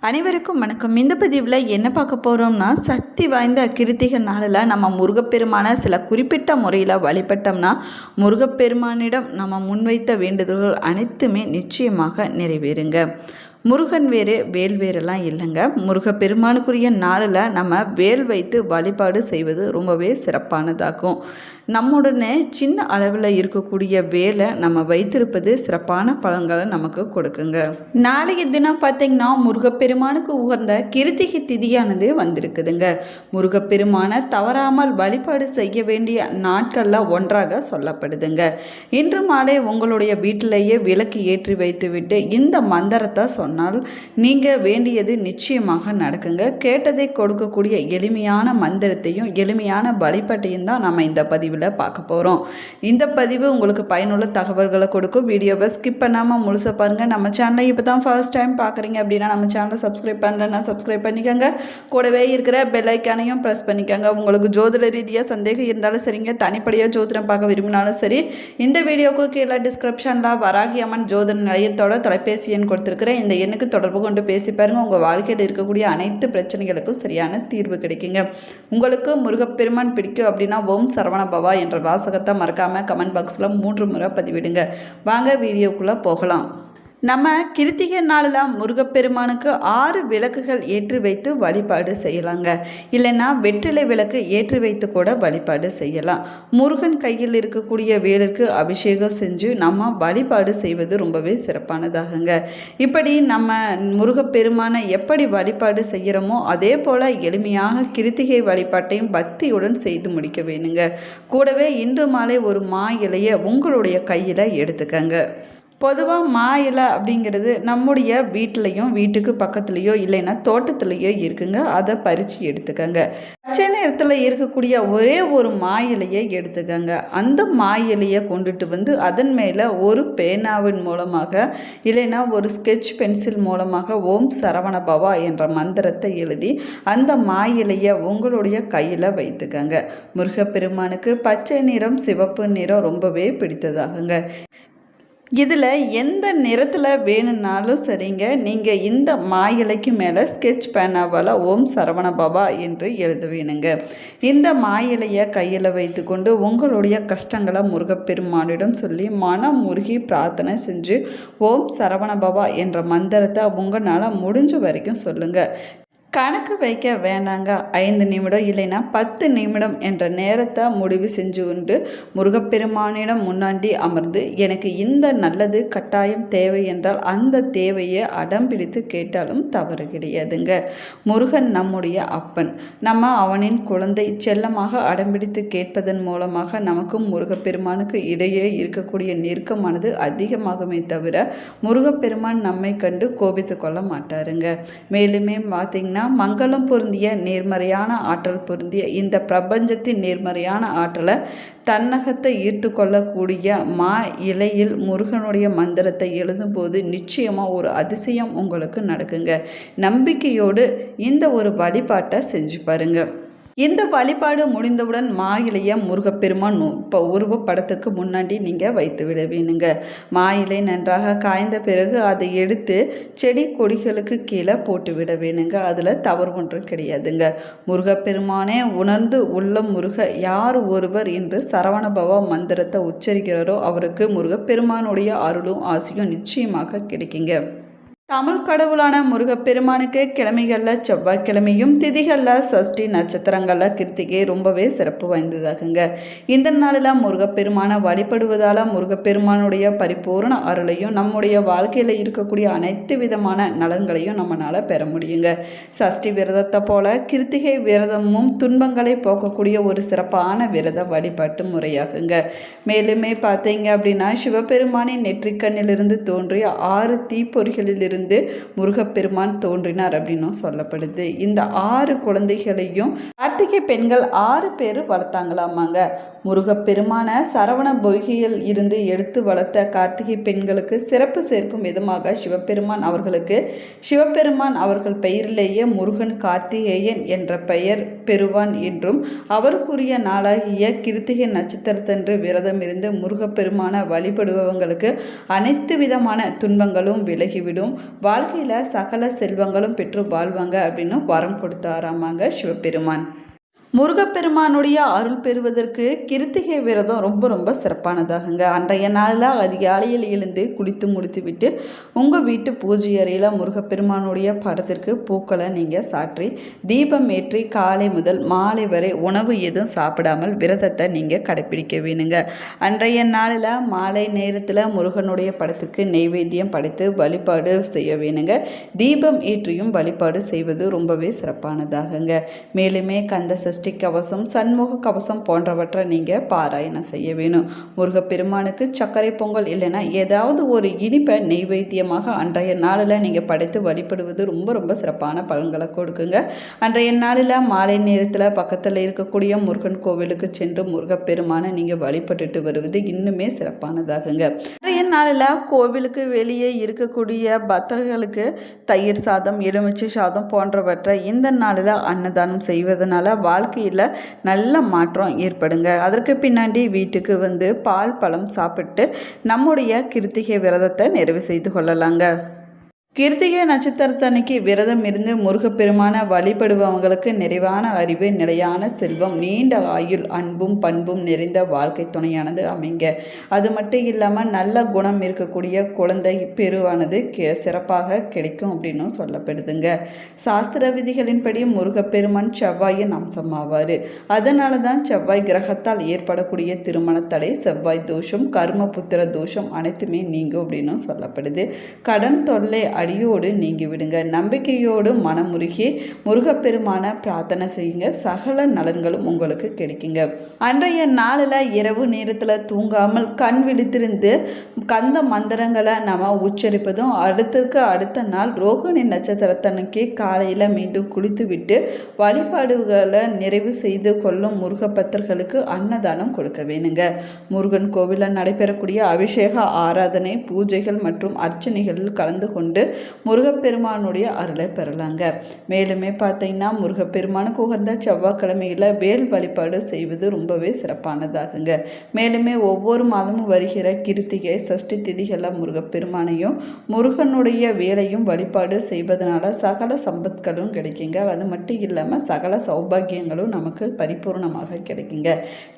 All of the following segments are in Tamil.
அனைவருக்கும் வணக்கம். இந்த பதிவில் என்ன பார்க்க போகிறோம்னா, சக்தி வாய்ந்த கிருத்திகை நாளில் நம்ம முருகப்பெருமான சில குறிப்பிட்ட முறையில் வழிபட்டோம்னா முருகப்பெருமானிடம் நம்ம முன்வைத்த வேண்டுதல்கள் அனைத்துமே நிச்சயமாக நிறைவேறுங்க. முருகன் வேறு வேல் வேறெல்லாம் இல்லைங்க. முருகப்பெருமானுக்குரிய நாளில் நம்ம வேல் வைத்து வழிபாடு செய்வது ரொம்பவே சிறப்பானதாகும். நம்முடனே சின்ன அளவில் இருக்கக்கூடிய வேலை நம்ம வைத்திருப்பது சிறப்பான பலன்களை நமக்கு கொடுக்குங்க. நாளைய தினம் பார்த்திங்கன்னா முருகப்பெருமானுக்கு உகந்த கிருத்திகை திதியானது வந்திருக்குதுங்க. முருகப்பெருமான தவறாமல் வழிபாடு செய்ய வேண்டிய நாட்களில் ஒன்றாக சொல்லப்படுதுங்க. இன்று மாலை உங்களுடைய வீட்டிலேயே விளக்கு ஏற்றி வைத்துவிட்டு இந்த மந்திரத்தை சொன்னால் நீங்கள் வேண்டியது நிச்சயமாக நடக்குங்க. கேட்டதை கொடுக்கக்கூடிய எளிமையான மந்திரத்தையும் எளிமையான வழிபாட்டையும் தான் நம்ம இந்த பதிவில் பார்க்க போகிறோம். இந்த பதிவு உங்களுக்கு பயனுள்ள தகவல்களை கொடுக்கும். வீடியோவை ஸ்கிப் பண்ணாமல் முழுசாக பாருங்கள். நம்ம சேனலை இப்போ தான் ஃபர்ஸ்ட் டைம் பார்க்குறீங்க அப்படின்னா நம்ம சேனலை சப்ஸ்கிரைப் பண்ணலன்னா சப்ஸ்கிரைப் பண்ணிக்கோங்க. கூடவே இருக்கிற பெல் ஐக்கானையும் ப்ரெஸ் பண்ணிக்கோங்க. உங்களுக்கு ஜோதிட ரீதியாக சந்தேகம் இருந்தாலும் சரிங்க, தனிப்படையாக ஜோதிடம் பார்க்க விரும்பினாலும் சரி, இந்த வீடியோவுக்கு கீழே டிஸ்கிரிப்ஷனில் வராகி அம்மன் ஜோதிட நிலையத்தோட தொலைபேசி எண் கொடுத்துருக்குறேன். இந்த எண்ணுக்கு தொடர்பு கொண்டு பேசி பாருங்கள். உங்கள் வாழ்க்கையில் இருக்கக்கூடிய அனைத்து பிரச்சனைகளுக்கும் சரியான தீர்வு கிடைக்குங்க. உங்களுக்கு முருகப்பெருமான் பிடிக்கும் அப்படின்னா ஓம் சரவண பவா என்ற வாசகத்தை மறக்காமல் கமெண்ட் பாக்ஸில் 3 முறை பதிவிடுங்க. வாங்க வீடியோக்குள்ளே போகலாம். நம்ம கிருத்திகை நாளில் முருகப்பெருமானுக்கு 6 விளக்குகள் ஏற்றி வைத்து வழிபாடு செய்யலாங்க. இல்லைன்னா வெற்றிலை விளக்கு ஏற்றி வைத்து கூட வழிபாடு செய்யலாம். முருகன் கையில் இருக்கக்கூடிய வேலுக்கு அபிஷேகம் செஞ்சு நம்ம வழிபாடு செய்வது ரொம்பவே சிறப்பானதாகுங்க. இப்படி நம்ம முருகப்பெருமானை எப்படி வழிபாடு செய்கிறோமோ அதே போல் எளிமையாக கிருத்திகை வழிபாட்டையும் பக்தியுடன் செய்து முடிக்க வேணுங்க. கூடவே இன்று மாலை ஒரு மா இலையை உங்களுடைய கையில் எடுத்துக்கங்க. பொதுவாக மா இலை அப்படிங்கிறது நம்முடைய வீட்டிலையும் வீட்டுக்கு பக்கத்துலேயோ இல்லைன்னா தோட்டத்துலேயோ இருக்குங்க. அதை பறித்து எடுத்துக்கங்க. பச்சை நேரத்தில் இருக்கக்கூடிய ஒரே ஒரு மா இலையை எடுத்துக்கங்க. அந்த மா இலையை கொண்டுட்டு வந்து அதன் மேலே ஒரு பேனாவின் மூலமாக இல்லைன்னா ஒரு ஸ்கெட்ச் பென்சில் மூலமாக ஓம் சரவண பவா என்ற மந்திரத்தை எழுதி அந்த மா இலையை உங்களுடைய கையில் வைத்துக்கங்க. முருகப்பெருமானுக்கு பச்சை நிறம் சிவப்பு நிறம் ரொம்பவே பிடித்ததாகுங்க. இதில் எந்த நிறத்தில் வேணும்னாலும் சரிங்க. நீங்கள் இந்த மா இலைக்கு மேலே ஸ்கெட்ச் பேனாவால் ஓம் சரவண பவா என்று எழுத வேணுங்க. இந்த மா இலையை கையில் வைத்து கொண்டு உங்களுடைய கஷ்டங்களை முருகப்பெருமானிடம் சொல்லி மனம் முருகி பிரார்த்தனை செஞ்சு ஓம் சரவண பவா என்ற மந்திரத்தை உங்களால் முடிஞ்ச வரைக்கும் சொல்லுங்கள். கணக்கு வைக்க வேண்டாங்க. 5 நிமிடம் இல்லைன்னா 10 நிமிடம் என்ற நேரத்தை முடிவு செஞ்சு கொண்டு முருகப்பெருமானிடம் முன்னாடி அமர்ந்து எனக்கு இந்த நல்லது கட்டாயம் தேவை என்றால் அந்த தேவையை அடம் பிடித்து கேட்டாலும் தவறு கிடையாதுங்க. முருகன் நம்முடைய அப்பன், நம்ம அவனின் குழந்தை. செல்லமாக அடம்பிடித்து கேட்பதன் மூலமாக நமக்கும் முருகப்பெருமானுக்கு இடையே இருக்கக்கூடிய நெருக்கமானது அதிகமாகுமே தவிர முருகப்பெருமான் நம்மை கண்டு கோபித்து கொள்ள மாட்டாருங்க. மேலுமே பார்த்தீங்கன்னா மங்களம் பொருந்திய நேர்மறையான ஆற்றல் பொருந்திய இந்த பிரபஞ்சத்தின் நேர்மறையான ஆற்றலை தன்னகத்தை ஈர்த்து கொள்ளக்கூடிய மா இலையில் முருகனுடைய மந்திரத்தை எழுதும்போது நிச்சயமாக ஒரு அதிசயம் உங்களுக்கு நடக்குங்க. நம்பிக்கையோடு இந்த ஒரு வழிபாட்டை செஞ்சு பாருங்க. இந்த வழிபாடு முடிந்தவுடன் மா இலையை முருகப்பெருமான் இப்போ உருவப்படத்துக்கு முன்னாடி நீங்கள் வைத்து விட வேணுங்க. மா இலை நன்றாக காய்ந்த பிறகு அதை எடுத்து செடி கொடிகளுக்கு கீழே போட்டு விட வேணுங்க. அதில் தவறு ஒன்றும் கிடையாதுங்க. முருகப்பெருமானே உணர்ந்து உள்ள முருக யார் ஒருவர் என்று சரவணபவ மந்திரத்தை உச்சரிக்கிறாரோ அவருக்கு முருகப்பெருமானுடைய அருளும் ஆசையும் நிச்சயமாக கிடைக்குங்க. தமிழ் கடவுளான முருகப்பெருமானுக்கு கிழமைகளில் செவ்வாய்க்கிழமையும் திதிகளில் சஷ்டி நட்சத்திரங்களில் கிருத்திகை ரொம்பவே சிறப்பு வாய்ந்ததாகுங்க. இந்த நாளில் முருகப்பெருமானை வழிபடுவதால் முருகப்பெருமானுடைய பரிபூர்ண அருளையும் நம்முடைய வாழ்க்கையில் இருக்கக்கூடிய அனைத்து விதமான நலன்களையும் நம்மளால் பெற முடியுங்க. சஷ்டி விரதத்தை போல கிருத்திகை விரதமும் துன்பங்களை போக்கக்கூடிய ஒரு சிறப்பான விரத வழிபாட்டு முறையாகுங்க. மேலுமே பார்த்தீங்க அப்படின்னா சிவபெருமானின் நெற்றிக்கண்ணிலிருந்து தோன்றிய 6 தீப்பொறிகளிலிருந்து முருகப்பெருமான் தோன்றினார் அப்படின்னும் சொல்லப்படுது. இந்த 6 குழந்தைகளையும் பார்த்து கார்த்திகை பெண்கள் 6 பேர் வளர்த்தாங்களாமாங்க. முருகப்பெருமான சரவண பொய்கையில் இருந்து எடுத்து வளர்த்த கார்த்திகை பெண்களுக்கு சிறப்பு சேர்க்கும் விதமாக சிவபெருமான் அவர்கள் பெயரிலேயே முருகன் கார்த்திகேயன் என்ற பெயர் பெறுவான் என்றும், அவருக்குரிய நாளாகிய கிருத்திகை நட்சத்திரத்தன்று விரதம் இருந்து முருகப்பெருமான வழிபடுபவங்களுக்கு அனைத்து விதமான துன்பங்களும் விலகிவிடும், வாழ்க்கையில் சகல செல்வங்களும் பெற்று வாழ்வாங்க அப்படின்னு வரம் கொடுத்தாராமாங்க சிவபெருமான். முருகப்பெருமானுடைய அருள் பெறுவதற்கு கிருத்திகை விரதம் ரொம்ப சிறப்பானதாகுங்க. அன்றைய நாளில் அதிகாலையில் எழுந்து குளித்து முடித்துவிட்டு உங்கள் வீட்டு பூஜை அறையில் முருகப்பெருமானுடைய படத்திற்கு பூக்களை நீங்கள் சாற்றி தீபம் ஏற்றி காலை முதல் மாலை வரை உணவு எதுவும் சாப்பிடாமல் விரதத்தை நீங்கள் கடைப்பிடிக்க வேணுங்க. அன்றைய நாளில் மாலை நேரத்தில் முருகனுடைய படத்துக்கு நெய்வேத்தியம் படைத்து வழிபாடு செய்ய வேணுங்க. தீபம் ஏற்றியும் வழிபாடு செய்வது ரொம்பவே சிறப்பானதாகுங்க. மேலுமே கந்த சஷ்டி கவசம், சண்முக கவசம் போன்றவற்றை நீங்கள் பாராயணம் செய்ய வேணும். முருகப்பெருமானுக்கு சர்க்கரை பொங்கல் இல்லைன்னா ஏதாவது ஒரு இனிப்பை நெய்வேத்தியமாக அன்றைய நாளில் நீங்கள் படைத்து வழிபடுவது ரொம்ப சிறப்பான பலன்களை கொடுக்குங்க. அன்றைய நாளில் மாலை நேரத்தில் பக்கத்தில் இருக்கக்கூடிய முருகன் கோவிலுக்கு சென்று முருகப்பெருமானை நீங்கள் வழிபட்டுட்டு வருவது இன்னுமே சிறப்பானதாகுங்க. அன்றைய நாளில் கோவிலுக்கு வெளியே இருக்கக்கூடிய பக்தர்களுக்கு தயிர் சாதம், எலுமிச்சை சாதம் போன்றவற்றை இந்த நாளில் அன்னதானம் செய்வதனால வாழ்க்கையில் நல்ல மாற்றம் ஏற்படுங்க. அதற்கு பின்னாடி வீட்டுக்கு வந்து பால் பழம் சாப்பிட்டு நம்முடைய கிருத்திகை விரதத்தை நிறைவு செய்து கொள்ளலாங்க. கிருத்திகை நட்சத்திரத்தன்னைக்கு விரதம் இருந்து முருகப்பெருமான வழிபடுபவங்களுக்கு நிறைவான அறிவு, நிலையான செல்வம், நீண்ட ஆயுள், அன்பும் பண்பும் நிறைந்த வாழ்க்கை துணையானது அமைங்க. அது மட்டும் இல்லாமல் நல்ல குணம் இருக்கக்கூடிய குழந்தை பெருவானது சிறப்பாக கிடைக்கும் அப்படின்னு சொல்லப்படுதுங்க. சாஸ்திர விதிகளின்படி முருகப்பெருமான் செவ்வாயின் அம்சமாவார். அதனால தான் செவ்வாய் கிரகத்தால் ஏற்படக்கூடிய திருமண தடை, செவ்வாய் தோஷம், கர்ம புத்திர தோஷம் அனைத்துமே நீங்கும் அப்படின்னு சொல்லப்படுது. கடன் தொல்லை அடியோடு நீங்கி விடுங்க. நம்பிக்கையோடு மனமுருகி முருகப்பெருமான பிரார்த்தனை செய்யுங்க. சகல நலன்களும் உங்களுக்கு கிடைக்குங்க. அன்றைய நாளில் இரவு நேரத்தில் தூங்காமல் கண் விழித்திருந்து கந்த மந்திரங்களை நம்ம உச்சரிப்பதும், அடுத்த நாள் ரோகிணி நட்சத்திரத்தன்னைக்கு காலையில் மீண்டும் குளித்து விட்டு வழிபாடுகளை நிறைவு செய்து கொள்ளும் முருகப்பக்தர்களுக்கு அன்னதானம் கொடுக்க வேணுங்க. முருகன் கோவிலில் நடைபெறக்கூடிய அபிஷேக ஆராதனை, பூஜைகள் மற்றும் அர்ச்சனைகளில் கலந்து கொண்டு முருகப்பெருமானுடைய அருளை பெறலாங்க. மேலுமே பார்த்தீங்கன்னா முருகப்பெருமானுக்கு உகந்த செவ்வாய்க்கிழமையில் வேல் வழிபாடு செய்வது ரொம்பவே சிறப்பானதாகுங்க. மேலுமே ஒவ்வொரு மாதமும் வருகிற கிருத்திகை சஷ்டி திதிகளில் முருகப்பெருமானையும் முருகனுடைய வேலையும் வழிபாடு செய்வதனால சகல சம்பத்களும் கிடைக்குங்க. அது மட்டும் இல்லாமல் சகல சௌபாகியங்களும் நமக்கு பரிபூர்ணமாக கிடைக்குங்க.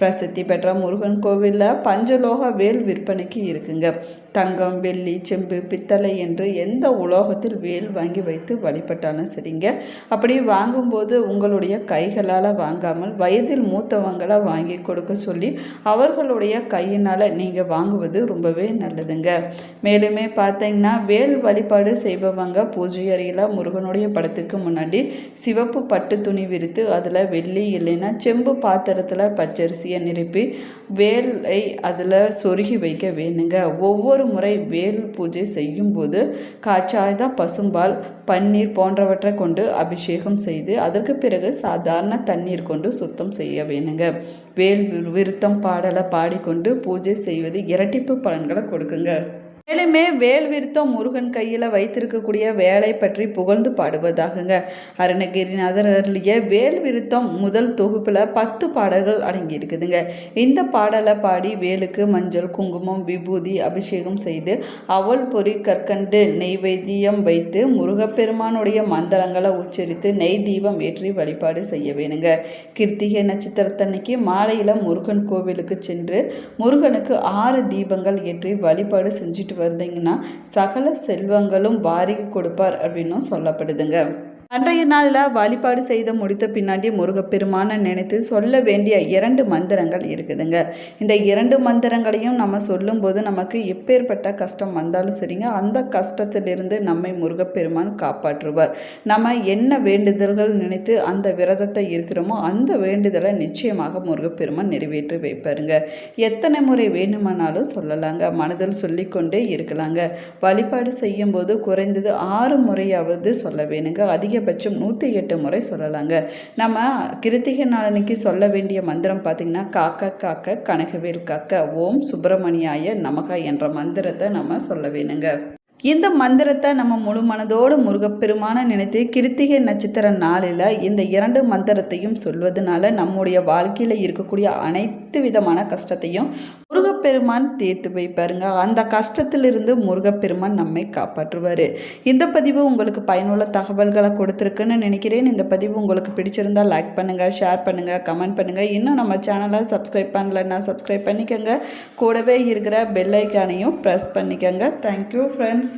பிரசித்தி பெற்ற முருகன் கோவிலில் பஞ்சலோக வேல் விற்பனைக்கு இருக்குங்க. தங்கம், வெள்ளி, செம்பு, பித்தளை என்று எந்த உலோகத்தில் வேல் வாங்கி வைத்து வழிபட்டாலும் சரிங்க. அப்படி வாங்கும்போது உங்களுடைய கைகளால் வாங்காமல் வயதில் மூத்தவங்களை வாங்கி கொடுக்க சொல்லி அவர்களுடைய கையினால் நீங்கள் வாங்குவது ரொம்பவே நல்லதுங்க. மேலுமே பார்த்தீங்கன்னா வேல் வழிபாடு செய்பவங்க பூஜை அறையில் முருகனுடைய படத்துக்கு முன்னாடி சிவப்பு பட்டு துணி விரித்து அதில் வெள்ளி இல்லைன்னா செம்பு பாத்திரத்தில் பச்சரிசியை நிரப்பி வேலை அதில் சொருகி வைக்க வேணுங்க. ஒவ்வொரு முறை வேல் பூஜை செய்யும் போது காய்ச்சாத பசும்பால், பன்னீர் போன்றவற்றை கொண்டு அபிஷேகம் செய்து அதற்கு பிறகு சாதாரண தண்ணீர் கொண்டு சுத்தம் செய்ய வேணுங்க. வேல் விருத்தம் பாடலை பாடிக்கொண்டு பூஜை செய்வது இரட்டிப்பு பலன்களை கொடுக்குங்க. மேலுமே வேல் விருத்தம் முருகன் கையில் வைத்திருக்கக்கூடிய வேலை பற்றி புகழ்ந்து பாடுவதாகுங்க. அருணகிரிநாதர் அருளிய வேல் விருத்தம் முதல் தொகுப்பில் 10 பாடல்கள் அடங்கி இருக்குதுங்க. இந்த பாடலை பாடி வேலுக்கு மஞ்சள், குங்குமம், விபூதி அபிஷேகம் செய்து அவல் பொறி, கற்கண்டு, நெய்வேத்தியம் வைத்து முருகப்பெருமானுடைய மந்திரங்களை உச்சரித்து நெய் தீபம் ஏற்றி வழிபாடு செய்ய வேணுங்க. கிருத்திகை நட்சத்திரத்தன்னைக்கு மாலையில் முருகன் கோவிலுக்கு சென்று முருகனுக்கு 6 தீபங்கள் ஏற்றி வழிபாடு செஞ்சுட்டு வந்தீங்கன்னா சகல செல்வங்களும் வாரி கொடுப்பார் அப்படின்னும் சொல்லப்படுதுங்க. அன்றைய நாளில் வழிபாடு செய்து முடித்த பின்னாடி முருகப்பெருமானை நினைத்து சொல்ல வேண்டிய 2 மந்திரங்கள் இருக்குதுங்க. இந்த 2 மந்திரங்களையும் நம்ம சொல்லும்போது நமக்கு எப்பேற்பட்ட கஷ்டம் வந்தாலும் சரிங்க, அந்த கஷ்டத்திலிருந்து நம்மை முருகப்பெருமான் காப்பாற்றுவார். நம்ம என்ன வேண்டுதல்கள் நினைத்து அந்த விரதத்தை இருக்கிறோமோ அந்த வேண்டுதலை நிச்சயமாக முருகப்பெருமான் நிறைவேற்றி வைப்பாருங்க. எத்தனை முறை வேணுமானாலும் சொல்லலாங்க, மனதில் சொல்லிக்கொண்டே இருக்கலாங்க. வழிபாடு செய்யும்போது குறைந்தது 6 முறையாவது சொல்ல வேணுங்க. அதிக அதிகபட்சம் 108 முறை சொல்லலாங்க. நம்ம கிருத்திகை நாள் அன்னைக்கு சொல்ல வேண்டிய மந்திரம் பார்த்திங்கன்னா, காக்க காக்க கனகவேல் காக்க ஓம் சுப்பிரமணியாய நமக என்ற மந்திரத்தை நம்ம சொல்ல வேணுங்க. இந்த மந்திரத்தை நம்ம முழு மனதோடு முருகப்பெருமான நினைத்து கிருத்திகை நட்சத்திர நாளில் இந்த 2 மந்திரத்தையும் சொல்வதனால நம்முடைய வாழ்க்கையில் இருக்கக்கூடிய அனைத்து விதமான கஷ்டத்தையும் முருகப்பெருமான் தீர்த்து வைப்பாருங்க. அந்த கஷ்டத்திலிருந்து முருகப்பெருமான் நம்மை காப்பாற்றுவார். இந்த பதிவு உங்களுக்கு பயனுள்ள தகவல்களை கொடுத்துருக்குன்னு நினைக்கிறேன். இந்த பதிவு உங்களுக்கு பிடிச்சிருந்தால் லைக் பண்ணுங்கள், ஷேர் பண்ணுங்கள், கமெண்ட் பண்ணுங்கள். இன்னும் நம்ம சேனலை சப்ஸ்கிரைப் பண்ணலைன்னா சப்ஸ்கிரைப் பண்ணிக்கோங்க. கூடவே இருக்கிற பெல் ஐக்கானையும் ப்ரெஸ் பண்ணிக்கோங்க. Thank you friends.